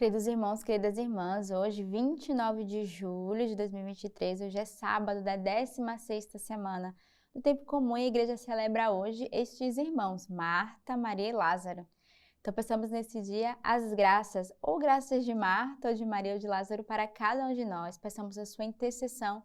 Queridos irmãos, queridas irmãs, hoje, 29 de julho de 2023, hoje é sábado da 16ª semana do tempo comum e a igreja celebra hoje estes irmãos, Marta, Maria e Lázaro. Então, peçamos nesse dia as graças, ou graças de Marta, ou de Maria, ou de Lázaro, para cada um de nós. Peçamos a sua intercessão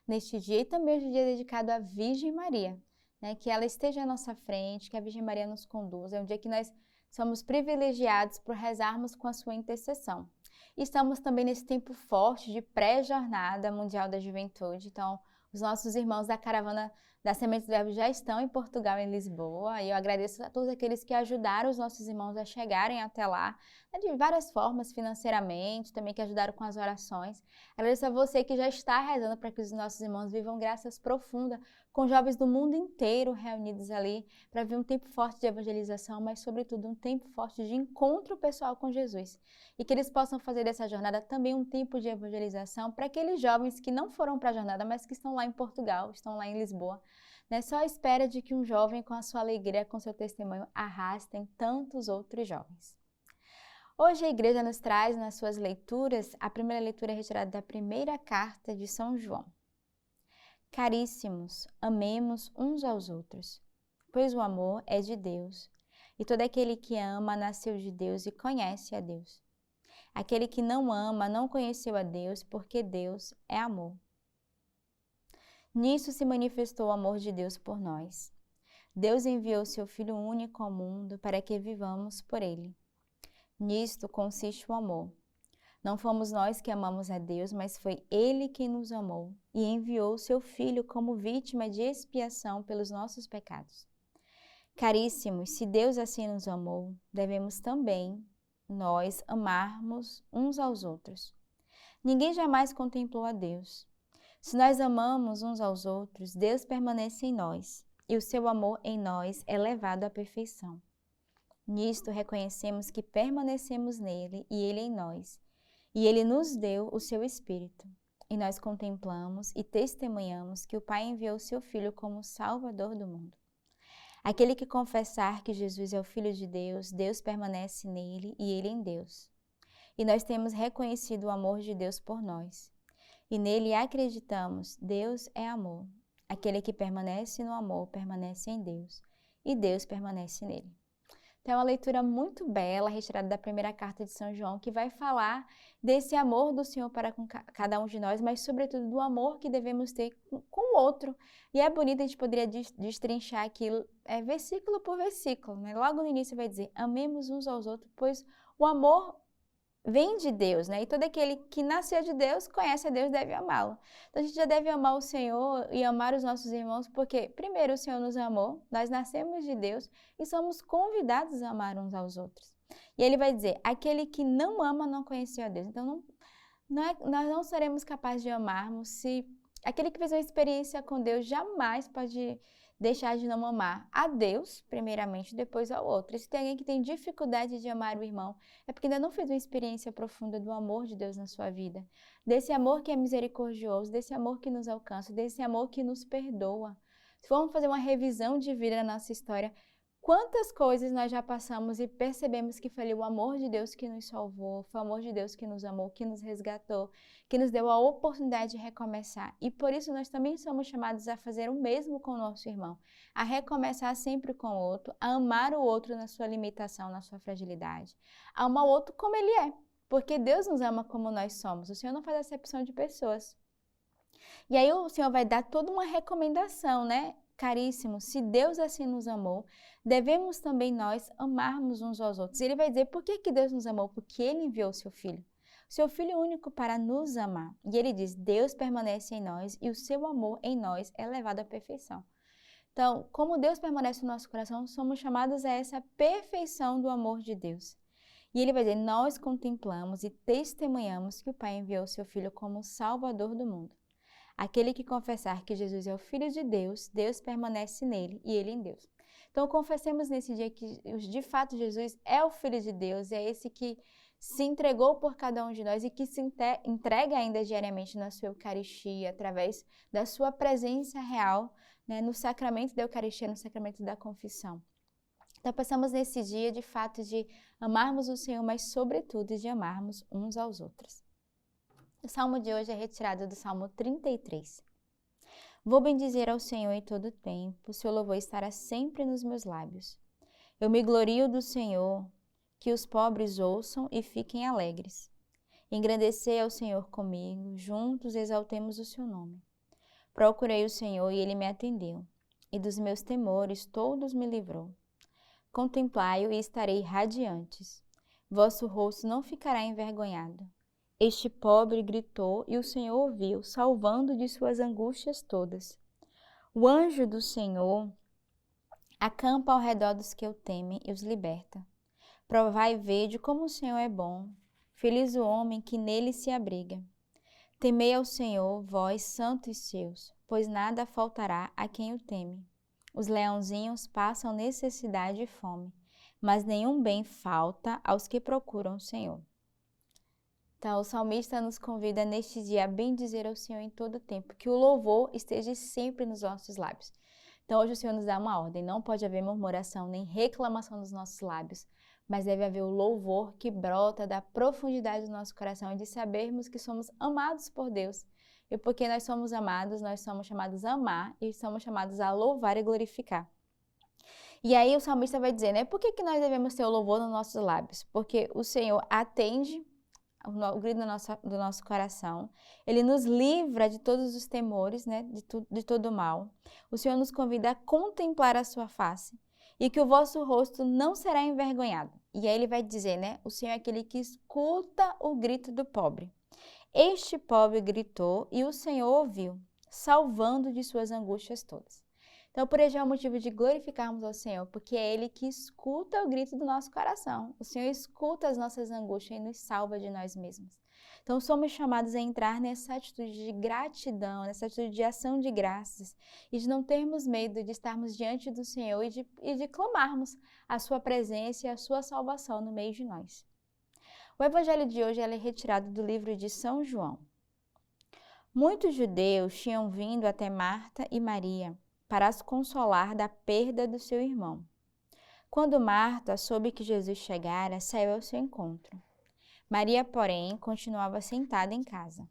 neste dia e também hoje é dia dedicado à Virgem Maria, né? Que ela esteja à nossa frente, que a Virgem Maria nos conduza. É um dia que nós somos privilegiados por rezarmos com a sua intercessão. E estamos também nesse tempo forte de pré-jornada mundial da juventude. Então, os nossos irmãos da caravana da Sementes do Verbo já estão em Portugal, em Lisboa. E eu agradeço a todos aqueles que ajudaram os nossos irmãos a chegarem até lá, né, de várias formas, financeiramente, também que ajudaram com as orações. Agradeço a você que já está rezando para que os nossos irmãos vivam graças profundas, com jovens do mundo inteiro reunidos ali, para ver um tempo forte de evangelização, mas sobretudo um tempo forte de encontro pessoal com Jesus. E que eles possam fazer dessa jornada também um tempo de evangelização para aqueles jovens que não foram para a jornada, mas que estão lá em Portugal, estão lá em Lisboa, né? Só à espera de que um jovem com a sua alegria, com seu testemunho, arrastem tantos outros jovens. Hoje a igreja nos traz nas suas leituras, a primeira leitura é retirada da primeira carta de São João. Caríssimos, amemos uns aos outros, pois o amor é de Deus, e todo aquele que ama nasceu de Deus e conhece a Deus. Aquele que não ama não conheceu a Deus, porque Deus é amor. Nisso se manifestou o amor de Deus por nós. Deus enviou seu Filho único ao mundo para que vivamos por ele. Nisto consiste o amor. Não fomos nós que amamos a Deus, mas foi Ele quem nos amou e enviou seu Filho como vítima de expiação pelos nossos pecados. Caríssimos, se Deus assim nos amou, devemos também nós amarmos uns aos outros. Ninguém jamais contemplou a Deus. Se nós amamos uns aos outros, Deus permanece em nós e o seu amor em nós é levado à perfeição. Nisto reconhecemos que permanecemos nele e ele em nós. E ele nos deu o seu Espírito. E nós contemplamos e testemunhamos que o Pai enviou o seu Filho como Salvador do mundo. Aquele que confessar que Jesus é o Filho de Deus, Deus permanece nele e ele em Deus. E nós temos reconhecido o amor de Deus por nós. E nele acreditamos, Deus é amor. Aquele que permanece no amor permanece em Deus. E Deus permanece nele. Então, é uma leitura muito bela, retirada da primeira carta de São João, que vai falar desse amor do Senhor para com cada um de nós, mas sobretudo do amor que devemos ter com o outro. E é bonito, a gente poderia destrinchar aquilo versículo por versículo, né? Logo no início vai dizer, amemos uns aos outros, pois o amor vem de Deus, né? E todo aquele que nasceu de Deus, conhece a Deus, deve amá-lo. Então, a gente já deve amar o Senhor e amar os nossos irmãos, porque, primeiro, o Senhor nos amou, nós nascemos de Deus e somos convidados a amar uns aos outros. E ele vai dizer, aquele que não ama não conheceu a Deus. Então, nós não seremos capazes de amarmos se aquele que fez uma experiência com Deus jamais pode deixar de não amar a Deus, primeiramente, depois ao outro. E se tem alguém que tem dificuldade de amar o irmão, é porque ainda não fez uma experiência profunda do amor de Deus na sua vida. Desse amor que é misericordioso, desse amor que nos alcança, desse amor que nos perdoa. Se formos fazer uma revisão de vida na nossa história, quantas coisas nós já passamos e percebemos que foi o amor de Deus que nos salvou, foi o amor de Deus que nos amou, que nos resgatou, que nos deu a oportunidade de recomeçar. E por isso nós também somos chamados a fazer o mesmo com o nosso irmão, a recomeçar sempre com o outro, a amar o outro na sua limitação, na sua fragilidade, a amar o outro como ele é, porque Deus nos ama como nós somos, o Senhor não faz acepção de pessoas. E aí o Senhor vai dar toda uma recomendação, né? Caríssimos, se Deus assim nos amou, devemos também nós amarmos uns aos outros. E ele vai dizer por que Deus nos amou? Porque ele enviou o seu Filho único para nos amar. E ele diz, Deus permanece em nós e o seu amor em nós é levado à perfeição. Então, como Deus permanece no nosso coração, somos chamados a essa perfeição do amor de Deus. E ele vai dizer, nós contemplamos e testemunhamos que o Pai enviou o seu Filho como Salvador do mundo. Aquele que confessar que Jesus é o Filho de Deus, Deus permanece nele e ele em Deus. Então, confessemos nesse dia que, de fato, Jesus é o Filho de Deus, é esse que se entregou por cada um de nós e que se entrega ainda diariamente na sua Eucaristia, através da sua presença real, né, no sacramento da Eucaristia, no sacramento da confissão. Então, pensamos nesse dia, de fato, de amarmos o Senhor, mas, sobretudo, de amarmos uns aos outros. O salmo de hoje é retirado do Salmo 33. Vou bendizer ao Senhor em todo o tempo, seu louvor estará sempre nos meus lábios. Eu me glorio do Senhor, que os pobres ouçam e fiquem alegres. Engrandecei ao Senhor comigo, juntos exaltemos o seu nome. Procurei o Senhor e ele me atendeu, e dos meus temores todos me livrou. Contemplai-o e estarei radiantes. Vosso rosto não ficará envergonhado. Este pobre gritou e o Senhor ouviu, salvando de suas angústias todas. O anjo do Senhor acampa ao redor dos que o temem e os liberta. Provai e vede como o Senhor é bom. Feliz o homem que nele se abriga. Temei ao Senhor, vós santos seus, pois nada faltará a quem o teme. Os leãozinhos passam necessidade e fome, mas nenhum bem falta aos que procuram o Senhor. Então, o salmista nos convida neste dia a bendizer ao Senhor em todo o tempo, que o louvor esteja sempre nos nossos lábios. Então, hoje o Senhor nos dá uma ordem, não pode haver murmuração nem reclamação nos nossos lábios, mas deve haver o louvor que brota da profundidade do nosso coração e de sabermos que somos amados por Deus. E porque nós somos amados, nós somos chamados a amar e somos chamados a louvar e glorificar. E aí o salmista vai dizer, né? Por que nós devemos ter o louvor nos nossos lábios? Porque o Senhor atende o grito do nosso coração, ele nos livra de todos os temores, né, de todo o mal. O Senhor nos convida a contemplar a sua face e que o vosso rosto não será envergonhado. E aí ele vai dizer, né, o Senhor é aquele que escuta o grito do pobre. Este pobre gritou e o Senhor ouviu, salvando de suas angústias todas. Então, por isso é um motivo de glorificarmos ao Senhor, porque é Ele que escuta o grito do nosso coração. O Senhor escuta as nossas angústias e nos salva de nós mesmos. Então, somos chamados a entrar nessa atitude de gratidão, nessa atitude de ação de graças e de não termos medo de estarmos diante do Senhor e de clamarmos a Sua presença e a Sua salvação no meio de nós. O evangelho de hoje é retirado do livro de São João. Muitos judeus tinham vindo até Marta e Maria para as consolar da perda do seu irmão. Quando Marta soube que Jesus chegara, saiu ao seu encontro. Maria, porém, continuava sentada em casa.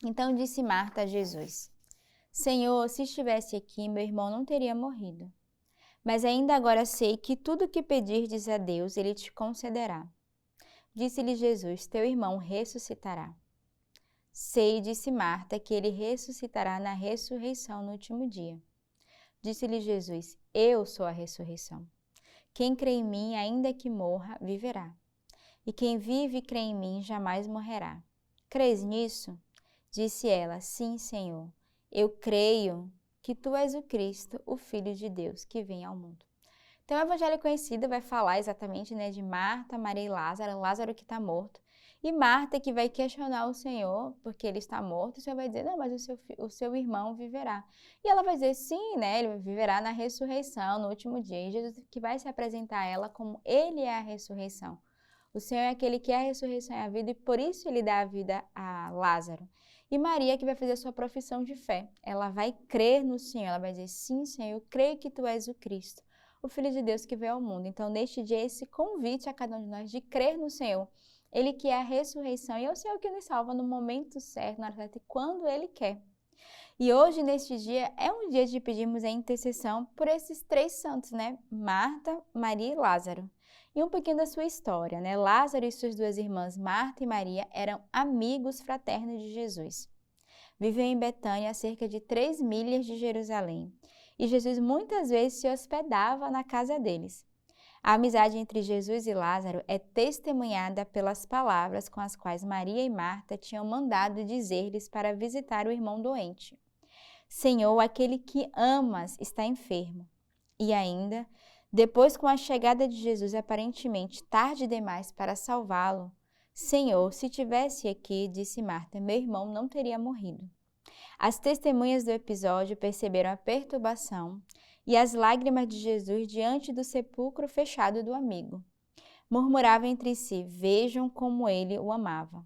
Então disse Marta a Jesus: Senhor, se estivesse aqui, meu irmão não teria morrido. Mas ainda agora sei que tudo o que pedirdes a Deus, Ele te concederá. Disse-lhe Jesus: Teu irmão ressuscitará. Sei, disse Marta, que ele ressuscitará na ressurreição no último dia. Disse-lhe Jesus: Eu sou a ressurreição. Quem crê em mim, ainda que morra, viverá. E quem vive e crê em mim, jamais morrerá. Crês nisso? Disse ela: Sim, Senhor. Eu creio que tu és o Cristo, o Filho de Deus, que vem ao mundo. Então, o evangelho conhecido vai falar exatamente, né, de Marta, Maria e Lázaro, Lázaro que está morto. E Marta que vai questionar o Senhor, porque ele está morto, o Senhor vai dizer, não, mas o seu irmão viverá. E ela vai dizer, sim, né, ele viverá na ressurreição, no último dia. E Jesus que vai se apresentar a ela como ele é a ressurreição. O Senhor é aquele que é a ressurreição e a vida, e por isso ele dá a vida a Lázaro. E Maria que vai fazer a sua profissão de fé. Ela vai crer no Senhor, ela vai dizer, sim, Senhor, eu creio que tu és o Cristo, o Filho de Deus que veio ao mundo. Então, neste dia, esse convite a cada um de nós de crer no Senhor. Ele que é a ressurreição e é o Senhor que nos salva no momento certo, na hora certa e quando Ele quer. E hoje, neste dia, é um dia de pedirmos a intercessão por esses três santos, né? Marta, Maria e Lázaro. E um pouquinho da sua história, né? Lázaro e suas duas irmãs, Marta e Maria, eram amigos fraternos de Jesus. Viviam em Betânia, a cerca de 3 milhas de Jerusalém. E Jesus muitas vezes se hospedava na casa deles. A amizade entre Jesus e Lázaro é testemunhada pelas palavras com as quais Maria e Marta tinham mandado dizer-lhes para visitar o irmão doente. Senhor, aquele que amas está enfermo. E ainda, depois com a chegada de Jesus aparentemente tarde demais para salvá-lo, Senhor, se tivesse aqui, disse Marta, meu irmão não teria morrido. As testemunhas do episódio perceberam a perturbação e as lágrimas de Jesus diante do sepulcro fechado do amigo. Murmuravam entre si, vejam como ele o amava.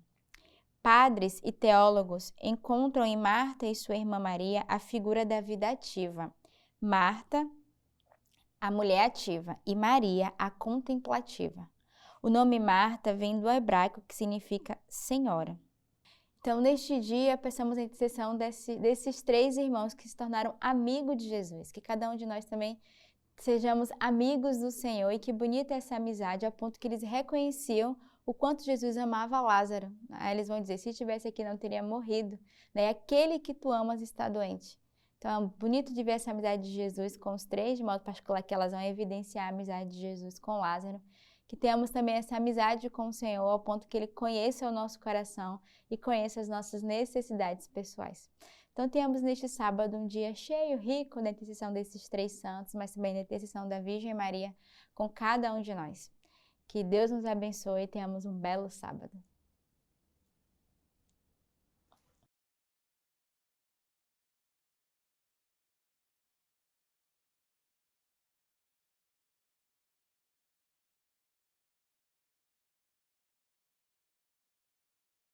Padres e teólogos encontram em Marta e sua irmã Maria a figura da vida ativa. Marta, a mulher ativa, e Maria, a contemplativa. O nome Marta vem do hebraico, que significa senhora. Então, neste dia, peçamos a intercessão desses 3 irmãos que se tornaram amigos de Jesus, que cada um de nós também sejamos amigos do Senhor, e que bonita essa amizade, ao ponto que eles reconheciam o quanto Jesus amava Lázaro. Aí eles vão dizer, se estivesse aqui não teria morrido, né? Aquele que tu amas está doente. Então, é bonito de ver essa amizade de Jesus com os 3, de modo particular que elas vão evidenciar a amizade de Jesus com Lázaro. Que tenhamos também essa amizade com o Senhor, ao ponto que Ele conheça o nosso coração e conheça as nossas necessidades pessoais. Então, tenhamos neste sábado um dia cheio, rico da intercessão desses 3 santos, mas também da intercessão da Virgem Maria com cada um de nós. Que Deus nos abençoe e tenhamos um belo sábado.